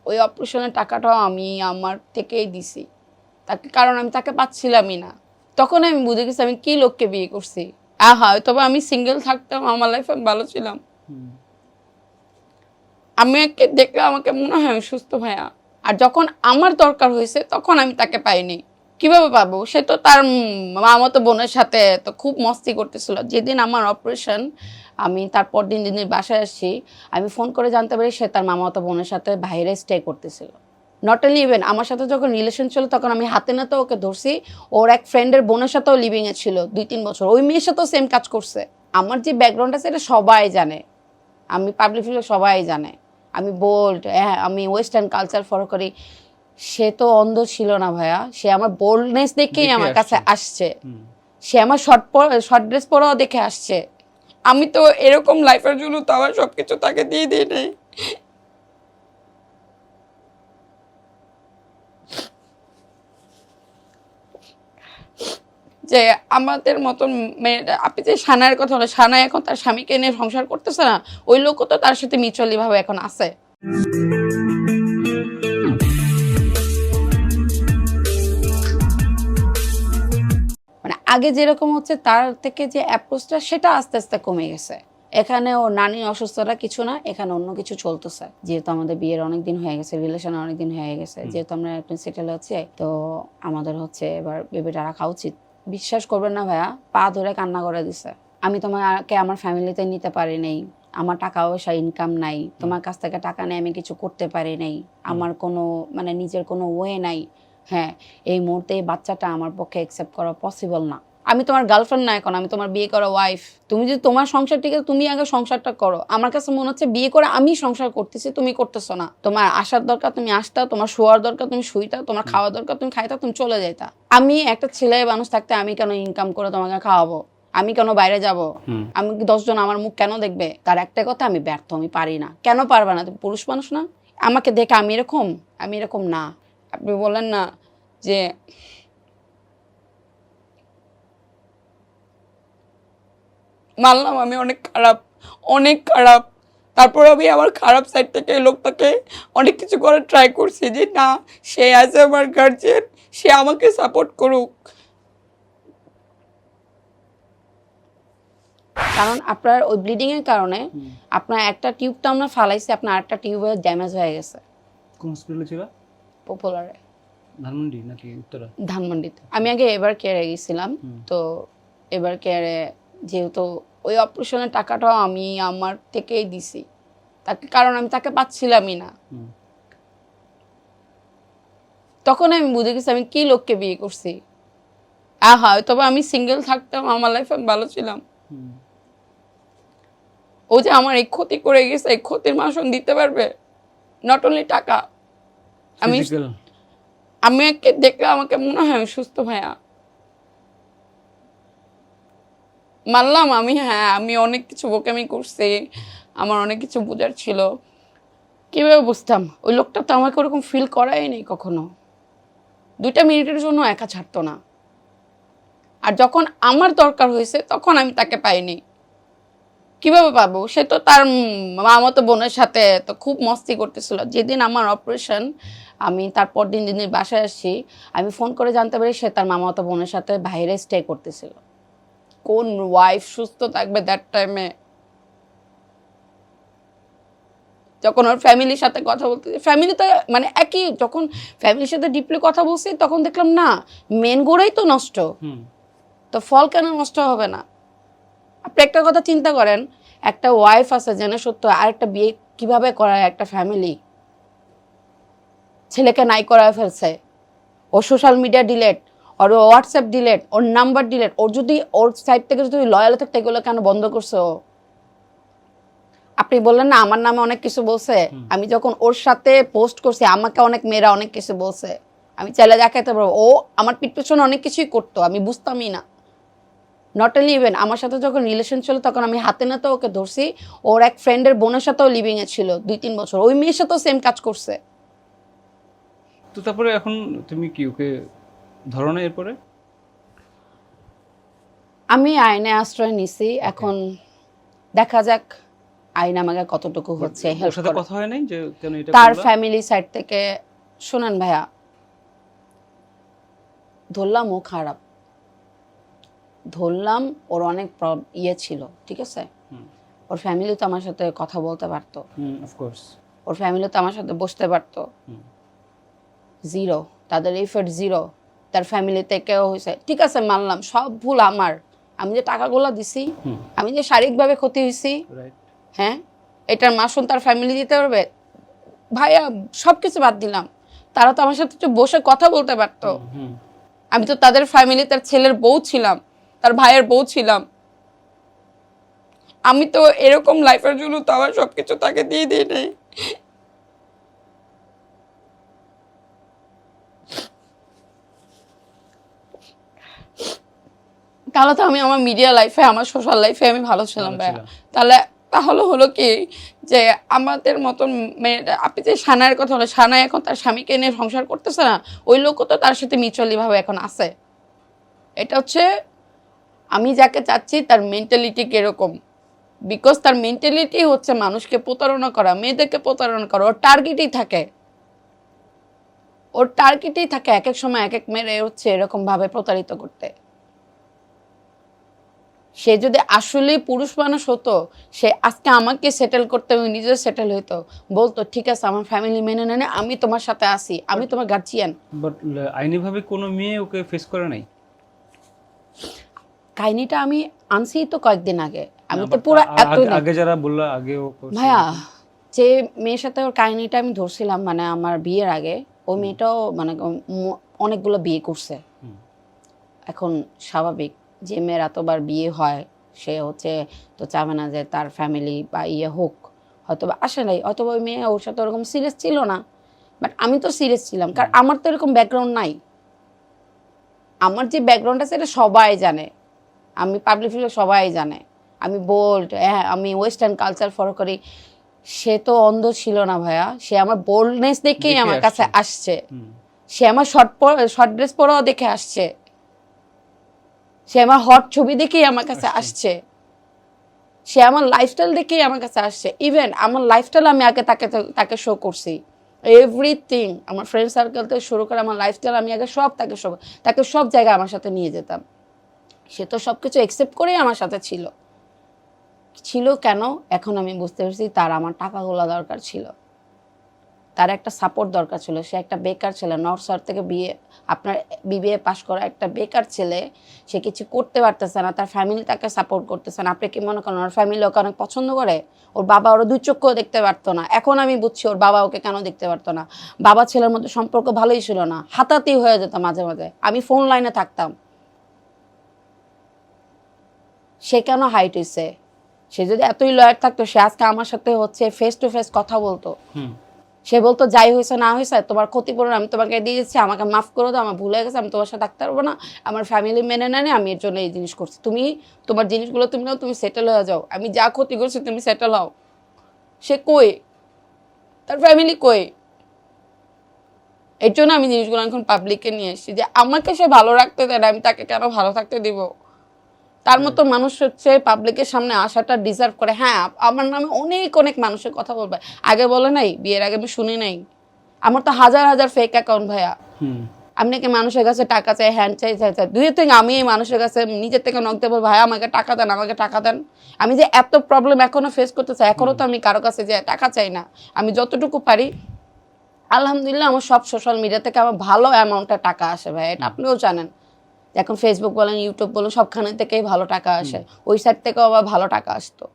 ওই অপারেশনের টাকাটাও আমি আমার থেকেই দিছি তাকে, কারণ আমি তাকে পাচ্ছিলামই না। তখন আমি বুঝে গেছি আমি কি লোককে বিয়ে করছি। তবে আমি সিঙ্গেল থাকতাম, আমার লাইফে আমি ভালো ছিলাম। আমি একে দেখলে আমাকে মনে হয় আমি সুস্থ ভাইয়া। আর যখন আমার দরকার হয়েছে তখন আমি তাকে পাইনি। কিভাবে পাবো? সে তো তার মামাতো বোনের সাথে তো খুব মস্তি করতেছিল। যেদিন আমার অপারেশন, আমি তারপর দিনের বাসায় আসছি, আমি ফোন করে জানতে পারি সে তার মামাতো বোনের সাথে বাইরে স্টে করতেছিল। নট অনলি ইভেন আমার সাথে যখন রিলেশন ছিল তখন আমি হাতে নাতে ওকে ধরছি। ওর এক ফ্রেন্ডের বোনের সাথেও লিভিংয়ে ছিল 2-3 বছর। ওই মেয়ের সাথেও সেম কাজ করছে। আমার যে ব্যাকগ্রাউন্ড আছে এটা সবাই জানে, আমি পাবলিক ফিগার, সবাই জানে। আমি বোল্ড, হ্যাঁ আমি ওয়েস্টার্ন কালচার ফলো করি। সে তো অন্ধ ছিল না ভাইয়া, সে আমার বোল্ডনেস দেখেই আমার কাছে আসছে। সে আমার শর্ট ড্রেস পরাও দেখে আসছে। আমি তো এরকম লাইফের জন্য তো আমার সবকিছু তাকে দিয়ে দিই নাই। যে আমাদের মতন মেয়েটা, আপনি যে সানায়ের কথা হলো, সানায় এখন তার স্বামীকে নিয়ে সংসার করতেছে না, ওই লোকও তো তার সাথে মিউচুয়ালি ভাবে এখন আছে। মানে আগে যেরকম হচ্ছে তার থেকে যে অ্যাপ্রোচটা সেটা আস্তে আস্তে কমে গেছে। এখানে ওর নানি অসুস্থতা কিছু না, এখানে অন্য কিছু চলতেছে। যেহেতু আমাদের বিয়ের অনেকদিন হয়ে গেছে, রিলেশন অনেকদিন হয়ে গেছে, যেহেতু আমরা একটু সেটেল হচ্ছে, তো আমাদের হচ্ছে এবার বেবিটা রাখা উচিত। বিশ্বাস করবেন না ভাইয়া, পা ধরে কান্না করে দিছে। আমি তোমাকে আমার ফ্যামিলিতে নিতে পারি নাই, আমার টাকা পয়সা ইনকাম নাই, তোমার কাছ থেকে টাকা নেই, আমি কিছু করতে পারি নাই, আমার কোনো মানে নিজের কোনো ওয়ে নাই। হ্যাঁ, এই মুহূর্তে এই বাচ্চাটা আমার পক্ষে অ্যাকসেপ্ট করা পসিবল না। আমি তোমার গার্লফ্রেন্ড না, এখন আমি তোমার বিয়ে করা ওয়াইফ। তুমি যদি তোমার সংসার ঠিক আছে, তুমি আগে সংসারটা করো। আমার কাছে মনে হচ্ছে বিয়ে করে আমি সংসার করতেছি, তুমি করতেছো না। তোমার আসার দরকার তুমি আসতা, তোমার শোয়ার দরকার তুমি শুইতা, তোমার খাওয়ার দরকার তুমি খাইতা, তুমি চলে যাইতা। আমি একটা ছেলে মানুষ থাকতে আমি কেন ইনকাম করে তোমাকে খাওয়াবো? আমি কেন বাইরে যাব? আমি 10 জন আমার মুখ কেন দেখবে? তার একটা কথা, আমি ব্যর্থ, আমি পারি না। কেন পারবে না? তুমি পুরুষ মানুষ না? আমাকে দেখে আমি এরকম না। আপনি বলেন না যে মানলাম আমি অনেক খারাপ, অনেক খারাপ। তারপর আমি আমার খারাপ সাইড থেকে এই লোকটাকে অনেক কিছু করার ট্রাই করছি যে না, সে আছে আমার গার্জিয়ান, সে আমাকে সাপোর্ট করুক। কারণ আপনার ওই ব্লিডিং এর কারণে আপনার একটা টিউবটা আমরা ফালাইছি, আপনার আরেকটা টিউবে ড্যামেজ হয়ে গেছে। কোন হসপিটালে ছিল? পপুলারে। ধানমন্ডি নাকি উত্তরা? ধানমন্ডিতে। আমি আগে এবার কেয়ারে গেছিলাম। তো এবার কেয়ারে যেহেতু ওই অপারেশনের টাকাটাও আমি আমার থেকেই দিছি তাকে, কারণ আমি তাকে পাচ্ছিলামই না। তখন আমি বুঝে গেছি আমি কি লোককে বিয়ে করছি। তবে আমি সিঙ্গেল থাকতাম, আমার লাইফে আমি ভালো ছিলাম। ও যে আমার এই ক্ষতি করে গেছে, এই ক্ষতির মাসন দিতে পারবে? নট অনলি টাকা। আমি একে দেখলে আমাকে মনে হয় আমি সুস্থ ভাইয়া। মানলাম আমি অনেক কিছু বোকামি করছি, আমার অনেক কিছু বোঝার ছিল। কিভাবে বুঝতাম? ওই লোকটা তো আমাকে ওরকম ফিল করাই নেই কখনো। 2টা মিনিটের জন্য একা ছাড়তো না। আর যখন আমার দরকার হয়েছে তখন আমি তাকে পাইনি। কিভাবে পাবো? সে তো তার মামাতো বোনের সাথে তো খুব মস্তি করতেছিল। যেদিন আমার অপারেশন, আমি তারপর দিনের বাসায় আসছি, আমি ফোন করে জানতে পারি সে তার মামাতো বোনের সাথে বাইরে স্টে করতেছিল। কোন ওয়াইফ সুস্থ থাকবে দ্যাট টাইমে? যখন ওর ফ্যামিলির সাথে কথা বলতে, ফ্যামিলিতে মানে একই, যখন ফ্যামিলির সাথে ডিপলি কথা বলছি তখন দেখলাম না, মেন গোড়াই তো নষ্ট, তো ফল কেন নষ্ট হবে না? আপনি একটা কথা চিন্তা করেন, একটা ওয়াইফ আছে জেনে সত্য, আরেকটা বিয়ে কিভাবে করায় একটা ফ্যামিলি? ছেলেকে নাই করায় ফেলছে, ওর সোশ্যাল মিডিয়া ডিলেট, ওর হোয়াটসঅ্যাপ ডিলেট, ওর নাম্বার ডিলেট। ওর যদি ওর সাইড থেকে যদি লয়াল থাকতে, এগুলো কেন বন্ধ করছে ও? আপনি বললেন না আমার নামে অনেক কিছু বলছে। আমি যখন ওর সাথে পোস্ট করছি আমাকে অনেক মেয়েরা অনেক কিছু বলছে, আমি চাইলে দেখাতে পারবো। ও আমার পিঠ পেছনে অনেক কিছুই করতো, আমি বুঝতামই না। নট অনলি ইভেন আমার সাথে যখন রিলেশন ছিল তখন আমি হাতে নাতে ওকে ধরছি। ওর এক ফ্রেন্ডের বোনের সাথেও লিভিংয়ে ছিল 2-3 বছর। ওই মেয়ের সাথেও সেম কাজ করছে। তো তারপরে এখন তুমি কি ওকে ধরো না? এরপরে আমি আইনে আশ্রয় নিছি, এখন দেখা যাক আইন আমাকে কতটুকু হচ্ছে ওর হেল্প সাথে করে। কথা হয় নাই যে কেন এটা তার করলা? ফ্যামিলি সাইড থেকে শোনেন ভাইয়া, ধরলাম ও খারাপ, ধরলাম ওর অনেক ছিল, ঠিক আছে, হুম ওর ফ্যামিলি তো আমার সাথে কথা বলতে পারতো, অফ কোর্স। ওর ফ্যামিলি তো আমার সাথে বসতে পারতো, হুম জিরো, তাদের এফেক্ট জিরো। তার ফ্যামিলি থেকেও হয়েছে, ঠিক আছে মানলাম সব ভুল আমার, আমি যে টাকাগুলো দিছি, হুম আমি যে শারীরিকভাবে ক্ষতি হয়েছি, রাইট। হ্যাঁ, এটার মাসুল তার ফ্যামিলি দিতে পারবে? ভাইয়া সব কিছু বাদ দিলাম, তারা তো আমার সাথে একটু বসে কথা বলতে পারতো। হুম আমি তো তাদের ফ্যামিলি, তার ছেলের বউ ছিলাম, তার ভাইয়ের বউ ছিলাম। আমি তো এরকম লাইফের জন্য তো আমার সবকিছু তাকে দিয়ে দিই নাই। তাহলে তো আমি আমার মিডিয়া লাইফে, আমার সোশ্যাল লাইফে আমি ভালো ছিলাম ভালো ভাইয়া। ছিলাম। তাহলে তাহলে হলো কি যে আমাদের মতন মেয়েটা, আপনি যে সানায়ের কথা হলো, সানায় এখন তার স্বামীকে নিয়ে সংসার করতেছে না, ওই লোকও তো তার সাথে মিউচুয়ালি ভাবে এখন আছে। এটা হচ্ছে আমি যাকে চাচ্ছি তার মেন্টালিটি কিরকম, বিকজ তার মেন্টালিটি হচ্ছে মানুষকে প্রতারণা করা, মেয়েদেরকে প্রতারণা করা, ওর টার্গেটই থাকে, ওর টার্গেটই থাকে এক এক সময় এক এক মেয়ে হচ্ছে এরকম ভাবে প্রতারিত করতে। সে যদি আসলে পুরুষ মানুষ হতো, সে আজকে আমাকে সেটেল করতে নিজে সেটেল হইতো, বলতো ঠিক আছে আমার ফ্যামিলি মেনে নেয়, আমি তোমার সাথে আসি, আমি তোমার গার্জিয়ান। বাট আইনিভাবে কোনো মেয়ে ওকে ফেস করে নাই? কাহিনীটা আমি আনছি তো কয়েকদিন আগে, আমি না, তো but পুরো এত আগে যারা বললা আগে ও করছে ভাইয়া, এরকম? যে মেয়ের সাথে ওর কাহিনীটা আমি ধরছিলাম, মানে আমার বিয়ের আগে, ওই মেয়েটাও মানে অনেকগুলো বিয়ে করছে। হুম এখন স্বাভাবিক যে মেয়ের এতবার বিয়ে হয়, সে হচ্ছে তো চাবে না যে তার ফ্যামিলি বা ইয়ে হোক, হয়তো বা আসে নাই, হয়তো ওই মেয়ে ওর সাথে ওরকম সিরিয়াস ছিল না, বাট আমি তো সিরিয়াস ছিলাম, কারণ আমার তো এরকম ব্যাকগ্রাউন্ড নাই। আমার যে ব্যাকগ্রাউন্ড আছে এটা সবাই জানে, আমি পাবলিক ফিগার, সবাই জানে আমি বোল্ড, হ্যাঁ আমি ওয়েস্টার্ন কালচার ফলো করি। সে তো অন্ধ ছিল না ভাইয়া, সে আমার বোল্ডনেস দেখেই দেখে আমার কাছে আসছে, হুম সে আমার শর্ট ড্রেস পরাও দেখে আসছে, সে আমার হট ছবি দেখেই আমার কাছে আসছে, সে আমার লাইফস্টাইল দেখেই আমার কাছে আসছে। ইভেন আমার লাইফস্টাইল আমি আগে তাকে তাকে শো করছি, এভরিথিং, আমার ফ্রেন্ড সার্কেল থেকে শুরু করে আমার লাইফস্টাইল আমি আগে সব তাকে সব জায়গায় আমার সাথে নিয়ে যেতাম। সে তো সব কিছু একসেপ্ট করেই আমার সাথে ছিল। ছিল কেন এখন আমি বুঝতে পারছি, তার আমার টাকাগুলো দরকার ছিল, তার একটা সাপোর্ট দরকার ছিল। সে একটা বেকার ছেলে, নর্থ সাউথ থেকে আপনার বিবিএ পাশ করা একটা বেকার ছেলে, সে কিছু করতে পারতেছে না, তার ফ্যামিলি তাকে সাপোর্ট করতেছে না। আপনি কি মনে করেন ওর ফ্যামিলি ওকে অনেক পছন্দ করে? ওর বাবা ওরা দুই চক্ষুও দেখতে পারতো না, এখন আমি বুঝছি ওর বাবা ওকে কেন দেখতে পারতো না। বাবা ছেলের মধ্যে সম্পর্ক ভালোই ছিল না, হাতাহাতি হয়ে যেত মাঝে মাঝে, আমি ফোন লাইনে থাকতাম। সে কেন হাইট হইছে? সে যদি এতই লয়ার থাকতো, সে আজকে আমার সাথে হচ্ছে ফেস টু ফেস কথা বলতো। হুম সে বলতো যাই হয়েছে না হয়েছে তোমার ক্ষতিপূরণ আমি তোমাকে দিয়েছি, আমাকে মাফ করে দাও, আমার ভুল হয়ে গেছে, আমি তোমার সাথে থাকতে পারবো না, আমার ফ্যামিলি মেনে নেয়, আমি এর জন্য এই জিনিস করছি, তুমি তোমার জিনিসগুলো তুমি নাও, তুমি সেটেল হয়ে যাও, আমি যা ক্ষতি করছি তুমি সেটেল হও। সে কই? তার ফ্যামিলি কই? এর জন্য আমি জিনিসগুলো এখন পাবলিকে নিয়ে এসেছি, যে আমাকে সে ভালো রাখতে দেয় না, আমি তাকে কেন ভালো থাকতে দিব? তার মতো মানুষ হচ্ছে পাবলিকের সামনে আসাটা ডিজার্ভ করে। হ্যাঁ, আমার নামে অনেক অনেক মানুষের কথা বলবে, আগে বলে নাই, বিয়ের আগে আমি শুনি নাই, আমার তো হাজার হাজার ফেক অ্যাকাউন্ট ভাইয়া। হুম আমি নাকি মানুষের কাছে টাকা চাই, হ্যান্ড চাই, দুই থেকে আমি এই মানুষের কাছে নিজের থেকে নক দেবো, ভাই আমাকে টাকা দেন, আমাকে টাকা দেন। আমি যে এত প্রবলেম এখনো ফেস করতে চাই, এখনো তো আমি কারো কাছে যে টাকা চাই না। আমি যতটুকু পারি আলহামদুলিল্লাহ, আমার সব সোশ্যাল মিডিয়া থেকে আমার ভালো অ্যামাউন্টের টাকা আসে ভাই, এটা আপনিও জানেন। এখন ফেসবুক বলেন, ইউটিউব বলেন, সবখানে থেকেই ভালো টাকা আসে, ওই সাইড থেকেও আবার ভালো টাকা আসতো।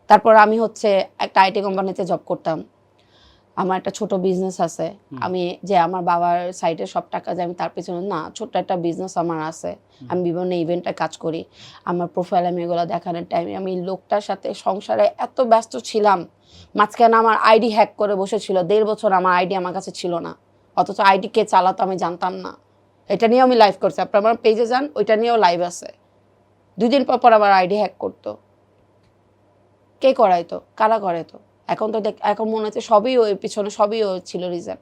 তারপর আমি হচ্ছে একটা আইটি কোম্পানিতে জব করতাম, আমার একটা ছোট বিজনেস আছে। আমি যে আমার বাবার সাইডে সব টাকা যে আমি তার পেছনে না, ছোট্ট একটা বিজনেস আমার আছে, আমি বিভিন্ন ইভেন্টে কাজ করি। আমার প্রোফাইল আমি এগুলো দেখানোর টাইমে আমি লোকটার সাথে সংসারে এত ব্যস্ত ছিলাম, মাঝখানে আমার আইডি হ্যাক করে বসেছিল, 1.5 বছর আমার আইডি আমার কাছে ছিল না, অথচ আইডি কে চালাতো আমি জানতাম না। এটা নিয়েও আমি লাইভ করছি, আপনার আমার পেজে যান, ওইটা নিয়েও লাইভ আছে। 2 দিন পর পর আমার আইডি হ্যাক করতো। কে করাইতো? কারা করাইতো? এখন তো এখন মনে হচ্ছে সবই ওই পিছনে, সবই ও ছিল রিজন।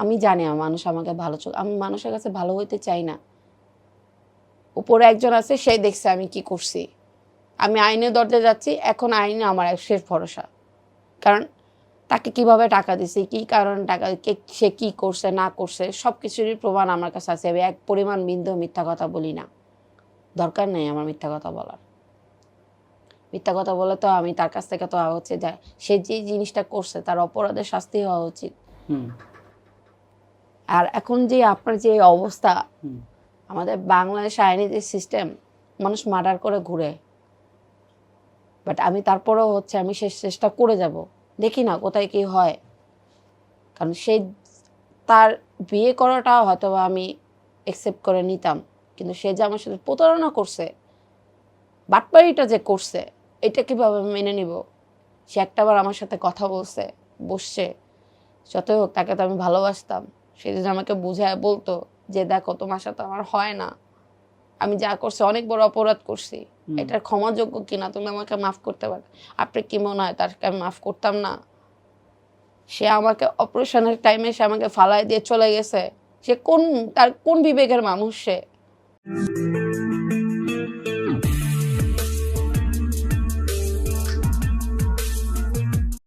আমি জানি মানুষ আমাকে ভালো আমি মানুষের কাছে ভালো হইতে চাই না। উপরে একজন আছে, সে দেখছে আমি কি করছি, আমি আইনের দরজায় যাচ্ছি, এখন আইনে আমার শেষ ভরসা। কারণ তাকে কিভাবে টাকা দিছি, কি কারণে টাকা, সে কি করছে না করছে সব কিছুরই প্রমাণ আমার কাছে আছে। আমি এক পরিমাণ বিন্দু মিথ্যা কথা বলি না, দরকার নেই আমার মিথ্যা কথা বলার। মিথ্যা কথা বলে তো আমি তার কাছ থেকে তো হচ্ছে যে সে যে জিনিসটা করছে তার অপরাধের শাস্তি হওয়া উচিত। হুম আর এখন যে আপনার যে অবস্থা, হুম আমাদের বাংলাদেশ আইনি যে সিস্টেম, মানুষ মার্ডার করে ঘুরে, বাট আমি তারপরেও হচ্ছে আমি শেষ চেষ্টা করে যাব, দেখি না কোথায় কি হয়। কারণ সে তার বিয়ে করাটা হয়তো বা আমি একসেপ্ট করে নিতাম, কিন্তু সে যে আমার সাথে প্রতারণা করছে, বাটপাড়িটা যে করছে, এটা কিভাবে আমি মেনে নিব? সে একটাবার আমার সাথে কথা বলছে, বসছে, যতই হোক তাকে তো আমি ভালোবাসতাম। সে যদি আমাকে বুঝায় বলতো যে দেখো তোমার সাথে আমার হয় না, আমি যা করছি অনেক বড় অপরাধ করছি, এটার ক্ষমাযোগ্য কিনা, তুমি আমাকে মাফ করতে পারো, আপনি কি মনে হয় তাকে আমি মাফ করতাম না? সে আমাকে অপারেশনের টাইমে সে আমাকে ফালায় দিয়ে চলে গেছে, সে তার কোন বিবেকের মানুষ সে?